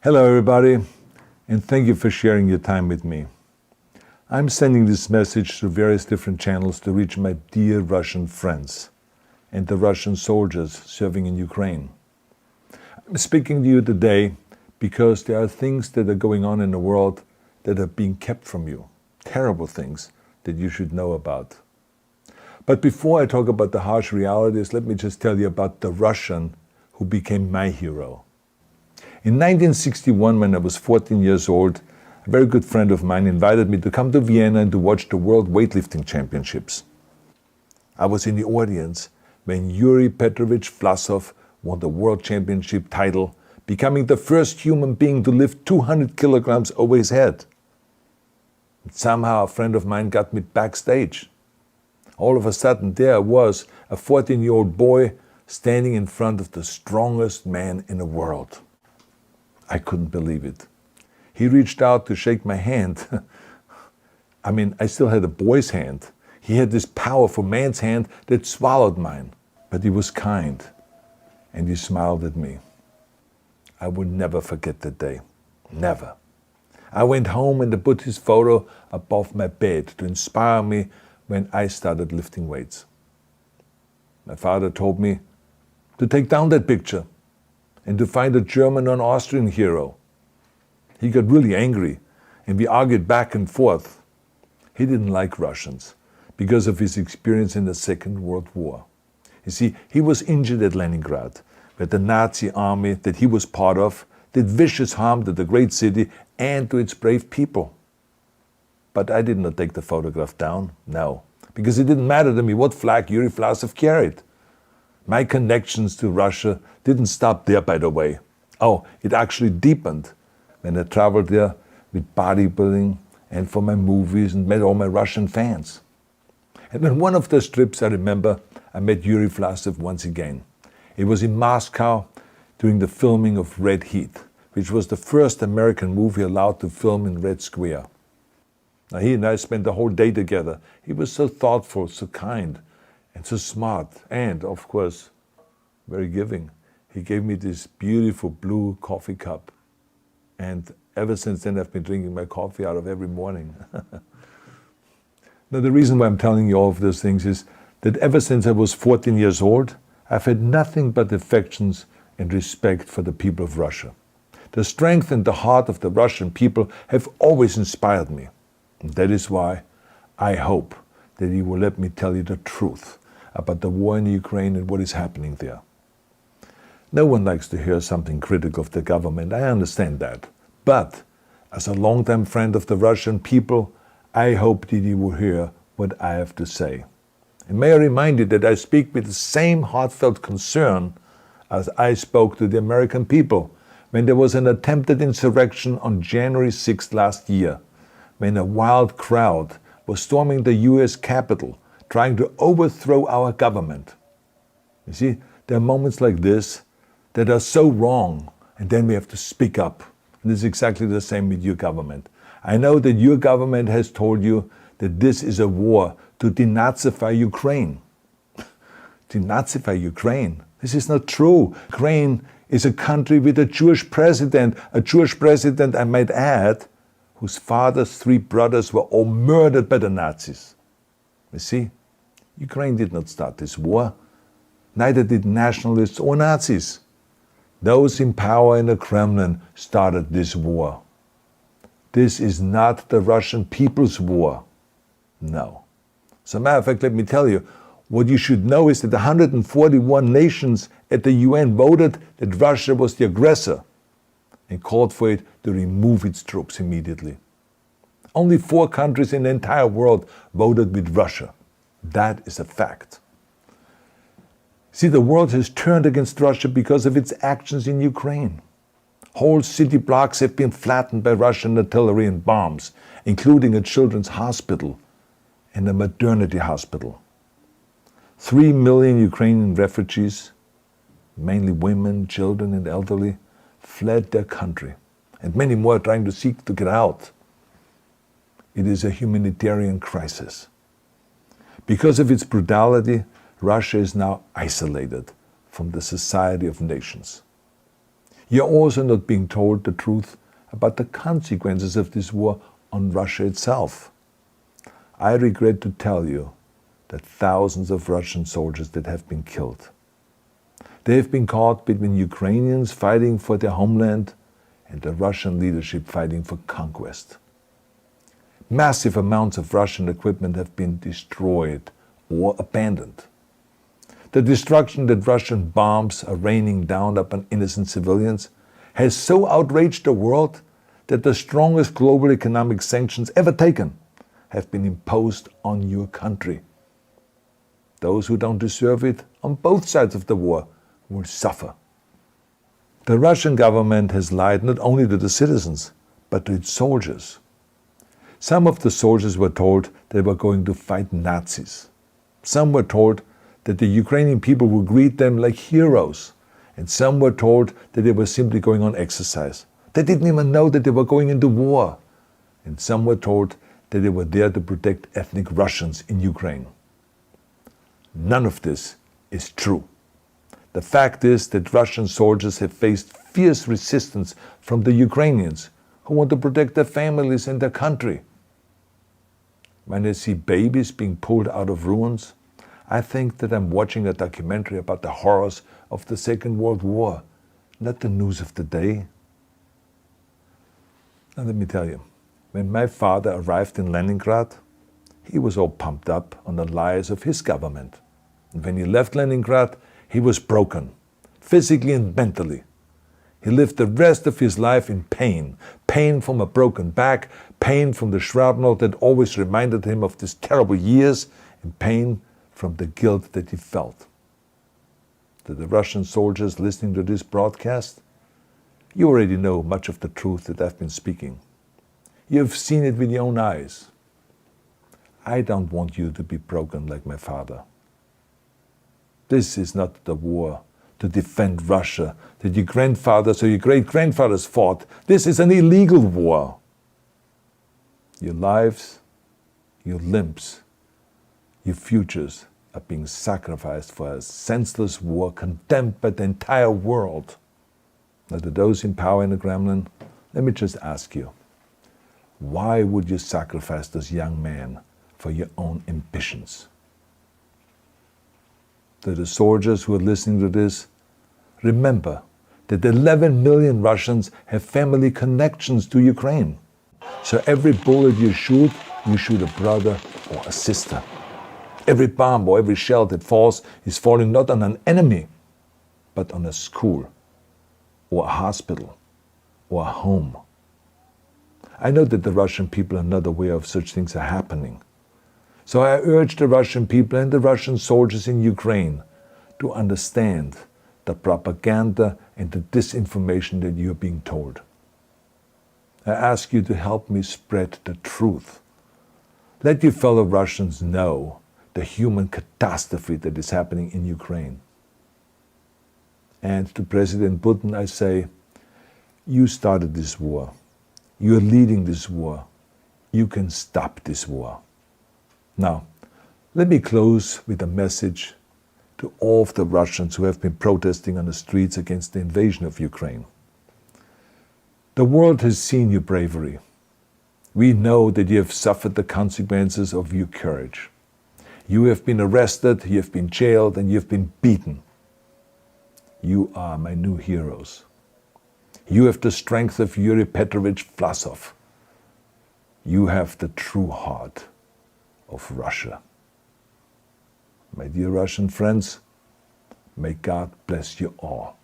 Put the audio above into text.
Hello everybody, and thank you for sharing your time with me. I'm sending this message through various different channels to reach my dear Russian friends and the Russian soldiers serving in Ukraine. I'm speaking to you today because there are things that are going on in the world that are being kept from you, terrible things that you should know about. But before I talk about the harsh realities, let me just tell you about the Russian who became my hero. In 1961, when I was 14 years old, a very good friend of mine invited me to come to Vienna and to watch the World Weightlifting Championships. I was in the audience when Yuri Petrovich Vlasov won the World Championship title, becoming the first human being to lift 200 kilograms over his head. And somehow a friend of mine got me backstage. All of a sudden there I was, a 14-year-old boy, standing in front of the strongest man in the world. I couldn't believe it. He reached out to shake my hand. I still had a boy's hand. He had this powerful man's hand that swallowed mine. But he was kind, and he smiled at me. I will never forget that day. Never. I went home and I put his photo above my bed to inspire me when I started lifting weights. My father told me to take down that picture and to find a German or an Austrian hero. He got really angry, and we argued back and forth. He didn't like Russians because of his experience in the Second World War. You see, he was injured at Leningrad, where the Nazi army that he was part of did vicious harm to the great city and to its brave people. But I did not take the photograph down, no, because it didn't matter to me what flag Yuri Vlasov carried. My connections to Russia didn't stop there, by the way. Oh, it actually deepened when I traveled there with bodybuilding and for my movies and met all my Russian fans. And on one of those trips, I remember, I met Yuri Vlasov once again. It was in Moscow during the filming of Red Heat, which was the first American movie allowed to film in Red Square. Now, he and I spent the whole day together. He was so thoughtful, so kind, and so smart, and, of course, very giving. He gave me this beautiful blue coffee cup. And ever since then, I've been drinking my coffee out of every morning. Now, the reason why I'm telling you all of those things is that ever since I was 14 years old, I've had nothing but affections and respect for the people of Russia. The strength and the heart of the Russian people have always inspired me. And that is why I hope that you will let me tell you the truth about the war in Ukraine and what is happening there. No one likes to hear something critical of the government, I understand that. But as a longtime friend of the Russian people, I hope that you will hear what I have to say. And may I remind you that I speak with the same heartfelt concern as I spoke to the American people when there was an attempted insurrection on January 6th last year, when a wild crowd was storming the US Capitol, trying to overthrow our government. You see, there are moments like this that are so wrong, and then we have to speak up. And this is exactly the same with your government. I know that your government has told you that this is a war to denazify Ukraine. Denazify Ukraine? This is not true. Ukraine is a country with a Jewish president, I might add, whose father's 3 brothers were all murdered by the Nazis. You see, Ukraine did not start this war. Neither did nationalists or Nazis. Those in power in the Kremlin started this war. This is not the Russian people's war. No. As a matter of fact, let me tell you, what you should know is that 141 nations at the UN voted that Russia was the aggressor and called for it to remove its troops immediately. Only 4 countries in the entire world voted with Russia. That is a fact. See, the world has turned against Russia because of its actions in Ukraine. Whole city blocks have been flattened by Russian artillery and bombs, including a children's hospital and a maternity hospital. 3 million Ukrainian refugees, mainly women, children, and elderly, fled their country, and many more are trying to seek to get out. It is a humanitarian crisis. Because of its brutality, Russia is now isolated from the society of nations. You're also not being told the truth about the consequences of this war on Russia itself. I regret to tell you that thousands of Russian soldiers that have been killed. They have been caught between Ukrainians fighting for their homeland and the Russian leadership fighting for conquest. Massive amounts of Russian equipment have been destroyed or abandoned. The destruction that Russian bombs are raining down upon innocent civilians has so outraged the world that the strongest global economic sanctions ever taken have been imposed on your country. Those who don't deserve it on both sides of the war will suffer. The Russian government has lied not only to the citizens, but to its soldiers. Some of the soldiers were told they were going to fight Nazis. Some were told that the Ukrainian people would greet them like heroes, and some were told that they were simply going on exercise. They didn't even know that they were going into war. And some were told that they were there to protect ethnic Russians in Ukraine. None of this is true. The fact is that Russian soldiers have faced fierce resistance from the Ukrainians who want to protect their families and their country. When I see babies being pulled out of ruins, I think that I'm watching a documentary about the horrors of the Second World War, not the news of the day. Now let me tell you, when my father arrived in Leningrad, he was all pumped up on the lies of his government. And when he left Leningrad, he was broken, physically and mentally. He lived the rest of his life in pain. Pain from a broken back, pain from the shrapnel that always reminded him of these terrible years, and pain from the guilt that he felt. To the Russian soldiers listening to this broadcast, you already know much of the truth that I've been speaking. You have seen it with your own eyes. I don't want you to be broken like my father. This is not the war to defend Russia that your grandfathers or your great-grandfathers fought. This is an illegal war. Your lives, your limbs, your futures are being sacrificed for a senseless war condemned by the entire world. Now, to those in power in the Kremlin, let me just ask you, why would you sacrifice those young men for your own ambitions? To the soldiers who are listening to this, remember that 11 million Russians have family connections to Ukraine. So every bullet you shoot a brother or a sister. Every bomb or every shell that falls is falling not on an enemy, but on a school, or a hospital, or a home. I know that the Russian people are not aware of such things are happening. So I urge the Russian people and the Russian soldiers in Ukraine to understand the propaganda and the disinformation that you are being told. I ask you to help me spread the truth. Let your fellow Russians know the human catastrophe that is happening in Ukraine. And to President Putin I say, you started this war. You are leading this war. You can stop this war. Now, let me close with a message to all of the Russians who have been protesting on the streets against the invasion of Ukraine. The world has seen your bravery. We know that you have suffered the consequences of your courage. You have been arrested, you have been jailed, and you have been beaten. You are my new heroes. You have the strength of Yuri Petrovich Vlasov. You have the true heart of Russia. My dear Russian friends, may God bless you all.